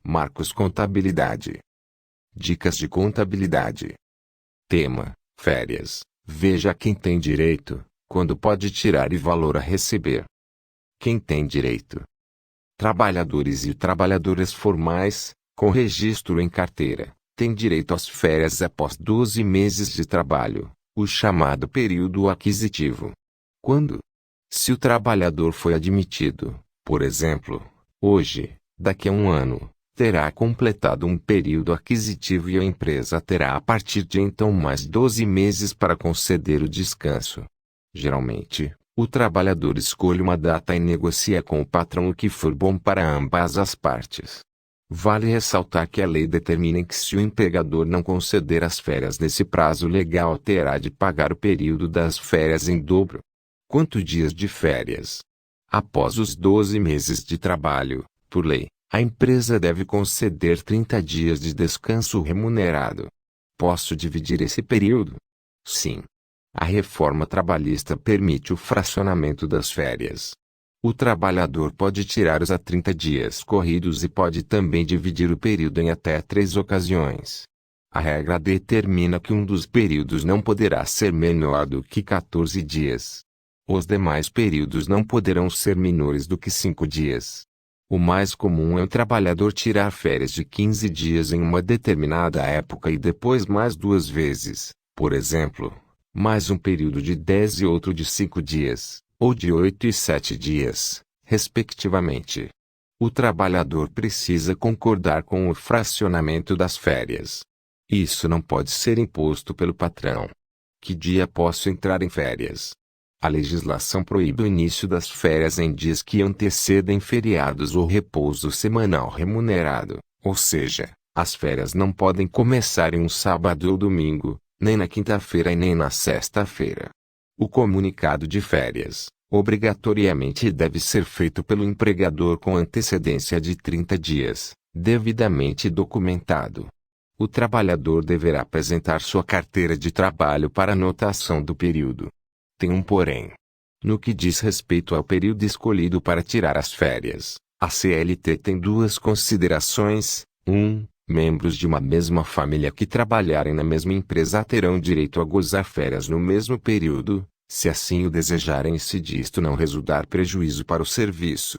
Marcos Contabilidade. Dicas de contabilidade. Tema: férias. Veja quem tem direito, quando pode tirar e valor a receber. Quem tem direito? Trabalhadores e trabalhadoras formais, com registro em carteira, têm direito às férias após 12 meses de trabalho, o chamado período aquisitivo. Quando? Se o trabalhador foi admitido, por exemplo, hoje, daqui a um ano, terá completado um período aquisitivo e a empresa terá a partir de então mais 12 meses para conceder o descanso. Geralmente, o trabalhador escolhe uma data e negocia com o patrão o que for bom para ambas as partes. Vale ressaltar que a lei determina que se o empregador não conceder as férias nesse prazo legal terá de pagar o período das férias em dobro. Quantos dias de férias? Após os 12 meses de trabalho, por lei, a empresa deve conceder 30 dias de descanso remunerado. Posso dividir esse período? Sim. A reforma trabalhista permite o fracionamento das férias. O trabalhador pode tirar os a 30 dias corridos e pode também dividir o período em até 3 ocasiões. A regra determina que um dos períodos não poderá ser menor do que 14 dias. Os demais períodos não poderão ser menores do que 5 dias. O mais comum é o trabalhador tirar férias de 15 dias em uma determinada época e depois mais 2 vezes, por exemplo, mais um período de 10 e outro de 5 dias, ou de 8 e 7 dias, respectivamente. O trabalhador precisa concordar com o fracionamento das férias. Isso não pode ser imposto pelo patrão. Que dia posso entrar em férias? A legislação proíbe o início das férias em dias que antecedem feriados ou repouso semanal remunerado, ou seja, as férias não podem começar em um sábado ou domingo, nem na quinta-feira e nem na sexta-feira. O comunicado de férias, obrigatoriamente deve ser feito pelo empregador com antecedência de 30 dias, devidamente documentado. O trabalhador deverá apresentar sua carteira de trabalho para anotação do período. Tem um porém. No que diz respeito ao período escolhido para tirar as férias, a CLT tem 2 considerações. 1. Membros de uma mesma família que trabalharem na mesma empresa terão direito a gozar férias no mesmo período, se assim o desejarem e se disto não resultar prejuízo para o serviço.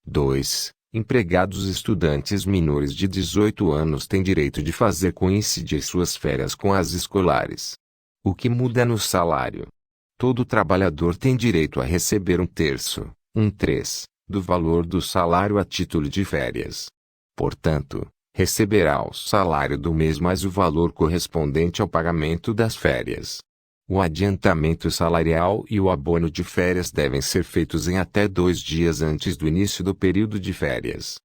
2. Empregados estudantes menores de 18 anos têm direito de fazer coincidir suas férias com as escolares. O que muda no salário? Todo trabalhador tem direito a receber 1/3, 1/3, do valor do salário a título de férias. Portanto, receberá o salário do mês mais o valor correspondente ao pagamento das férias. O adiantamento salarial e o abono de férias devem ser feitos em até 2 dias antes do início do período de férias.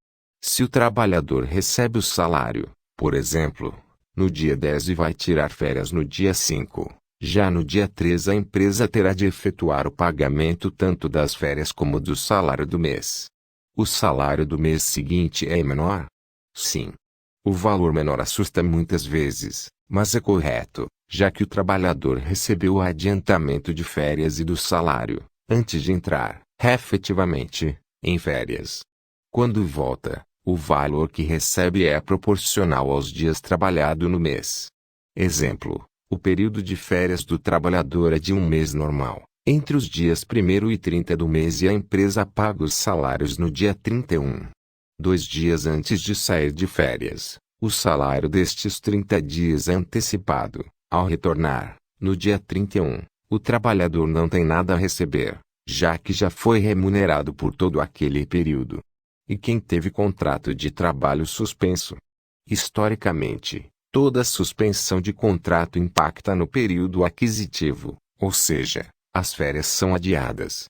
Se o trabalhador recebe o salário, por exemplo, no dia 10 e vai tirar férias no dia 5, já no dia 3 a empresa terá de efetuar o pagamento tanto das férias como do salário do mês. O salário do mês seguinte é menor? Sim. O valor menor assusta muitas vezes, mas é correto, já que o trabalhador recebeu o adiantamento de férias e do salário, antes de entrar, efetivamente, em férias. Quando volta, o valor que recebe é proporcional aos dias trabalhados no mês. Exemplo: o período de férias do trabalhador é de um mês normal, entre os dias 1º e 30 do mês e a empresa paga os salários no dia 31. 2 dias antes de sair de férias, o salário destes 30 dias é antecipado. Ao retornar, no dia 31, o trabalhador não tem nada a receber, já que já foi remunerado por todo aquele período. E quem teve contrato de trabalho suspenso? Historicamente, toda suspensão de contrato impacta no período aquisitivo, ou seja, as férias são adiadas.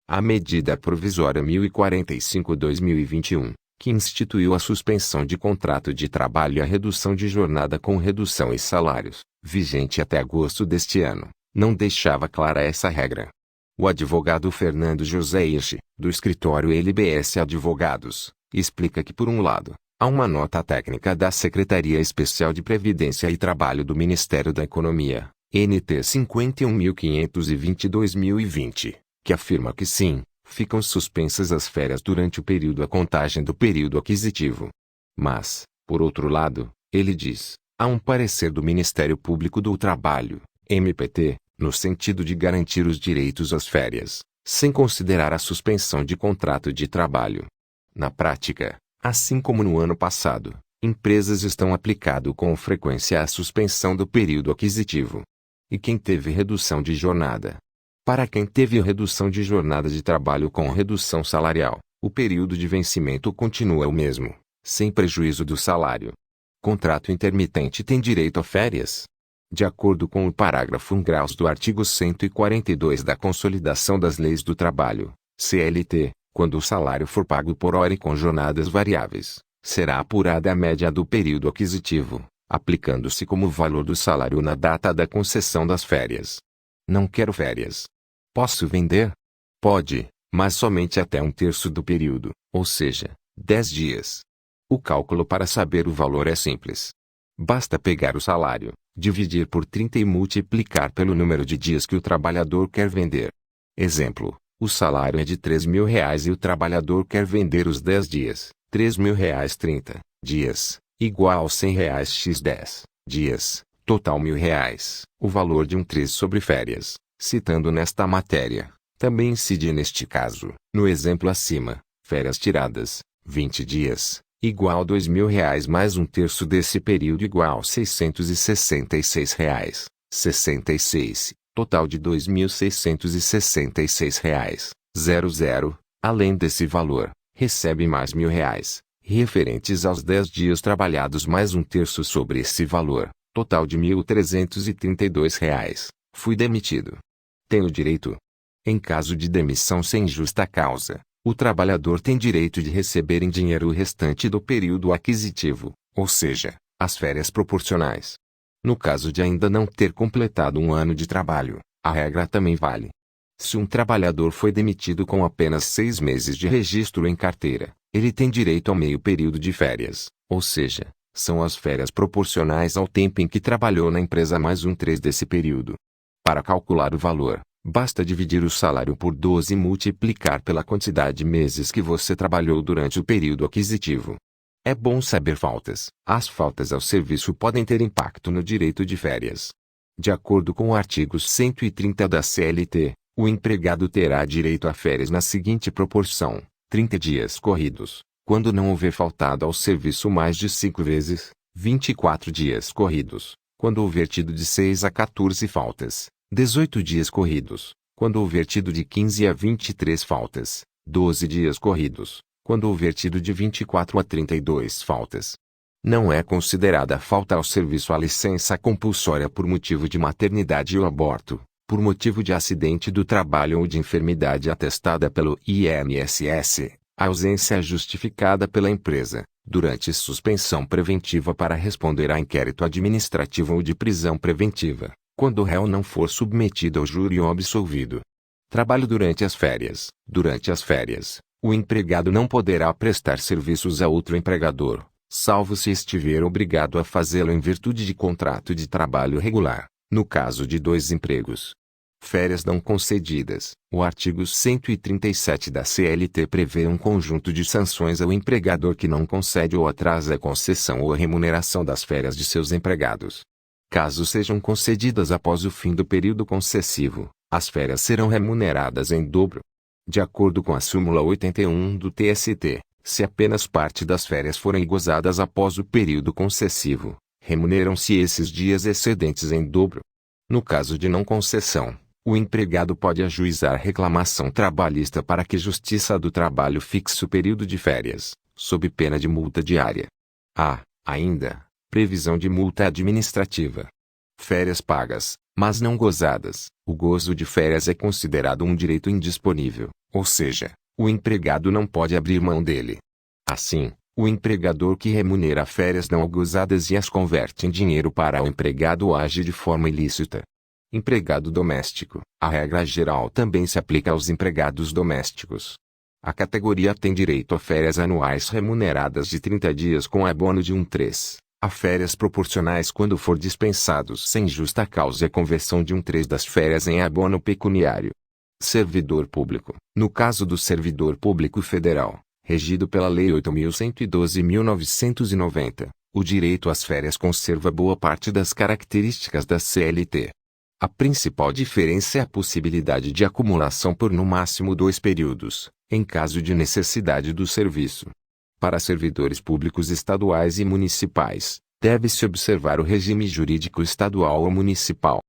A medida provisória 1045/2021, que instituiu a suspensão de contrato de trabalho e a redução de jornada com redução e salários, vigente até agosto deste ano, não deixava clara essa regra. O advogado Fernando José Hirsch, do escritório LBS Advogados, explica que por um lado, há uma nota técnica da Secretaria Especial de Previdência e Trabalho do Ministério da Economia, NT 51.522/2020, que afirma que sim, ficam suspensas as férias durante o período a contagem do período aquisitivo. Mas, por outro lado, ele diz, há um parecer do Ministério Público do Trabalho, MPT, no sentido de garantir os direitos às férias, sem considerar a suspensão de contrato de trabalho. Na prática, assim como no ano passado, empresas estão aplicando com frequência a suspensão do período aquisitivo. E quem teve redução de jornada? Para quem teve redução de jornada de trabalho com redução salarial, o período de vencimento continua o mesmo, sem prejuízo do salário. Contrato intermitente tem direito a férias? De acordo com o parágrafo 1 graus do artigo 142 da Consolidação das Leis do Trabalho, CLT, quando o salário for pago por hora e com jornadas variáveis, será apurada a média do período aquisitivo, aplicando-se como valor do salário na data da concessão das férias. Não quero férias. Posso vender? Pode, mas somente até 1/3 do período, ou seja, 10 dias. O cálculo para saber o valor é simples. Basta pegar o salário, dividir por 30 e multiplicar pelo número de dias que o trabalhador quer vender. Exemplo, o salário é de R$ 3.000 e o trabalhador quer vender os 10 dias, R$ 3.000 30 dias, igual aos R$ 100 x 10 dias, total R$ 1.000. O valor de 1/3 sobre férias, citando nesta matéria, também incide neste caso. No exemplo acima, férias tiradas, 20 dias, igual a R$ 2.000 mais 1/3 desse período igual a R$ 666. 66, total de R$ 2.666. Além desse valor, recebe mais R$ 1.000, referentes aos 10 dias trabalhados mais 1/3 sobre esse valor, total de R$ 1.332. Fui demitido. Tenho direito? Em caso de demissão sem justa causa, o trabalhador tem direito de receber em dinheiro o restante do período aquisitivo, ou seja, as férias proporcionais. No caso de ainda não ter completado um ano de trabalho, a regra também vale. Se um trabalhador foi demitido com apenas 6 meses de registro em carteira, ele tem direito ao meio período de férias, ou seja, são as férias proporcionais ao tempo em que trabalhou na empresa mais 1/3 desse período. Para calcular o valor, basta dividir o salário por 12 e multiplicar pela quantidade de meses que você trabalhou durante o período aquisitivo. É bom saber faltas. As faltas ao serviço podem ter impacto no direito de férias. De acordo com o artigo 130 da CLT, o empregado terá direito a férias na seguinte proporção: 30 dias corridos, quando não houver faltado ao serviço mais de 5 vezes, 24 dias corridos, quando houver tido de 6 a 14 faltas, 18 dias corridos, quando houver tido de 15 a 23 faltas, 12 dias corridos, quando houver tido de 24 a 32 faltas. Não é considerada falta ao serviço a licença compulsória por motivo de maternidade ou aborto, por motivo de acidente do trabalho ou de enfermidade atestada pelo INSS, a ausência justificada pela empresa, durante suspensão preventiva para responder a inquérito administrativo ou de prisão preventiva, quando o réu não for submetido ao júri ou absolvido. Trabalho durante as férias. Durante as férias, o empregado não poderá prestar serviços a outro empregador, salvo se estiver obrigado a fazê-lo em virtude de contrato de trabalho regular, no caso de 2 empregos. Férias não concedidas. O artigo 137 da CLT prevê um conjunto de sanções ao empregador que não concede ou atrasa a concessão ou a remuneração das férias de seus empregados. Caso sejam concedidas após o fim do período concessivo, as férias serão remuneradas em dobro. De acordo com a súmula 81 do TST, se apenas parte das férias forem gozadas após o período concessivo, remuneram-se esses dias excedentes em dobro. No caso de não concessão, o empregado pode ajuizar reclamação trabalhista para que Justiça do Trabalho fixe o período de férias, sob pena de multa diária. Há, ainda, previsão de multa administrativa. Férias pagas, mas não gozadas. O gozo de férias é considerado um direito indisponível, ou seja, o empregado não pode abrir mão dele. Assim, o empregador que remunera férias não gozadas e as converte em dinheiro para o empregado age de forma ilícita. Empregado doméstico. A regra geral também se aplica aos empregados domésticos. A categoria tem direito a férias anuais remuneradas de 30 dias com abono de 1/3, a férias proporcionais quando for dispensados sem justa causa e a conversão de 1/3 das férias em abono pecuniário. Servidor público. No caso do servidor público federal, Regido pela Lei 8.112/1990, o direito às férias conserva boa parte das características da CLT. A principal diferença é a possibilidade de acumulação por no máximo 2 períodos, em caso de necessidade do serviço. Para servidores públicos estaduais e municipais, deve-se observar o regime jurídico estadual ou municipal.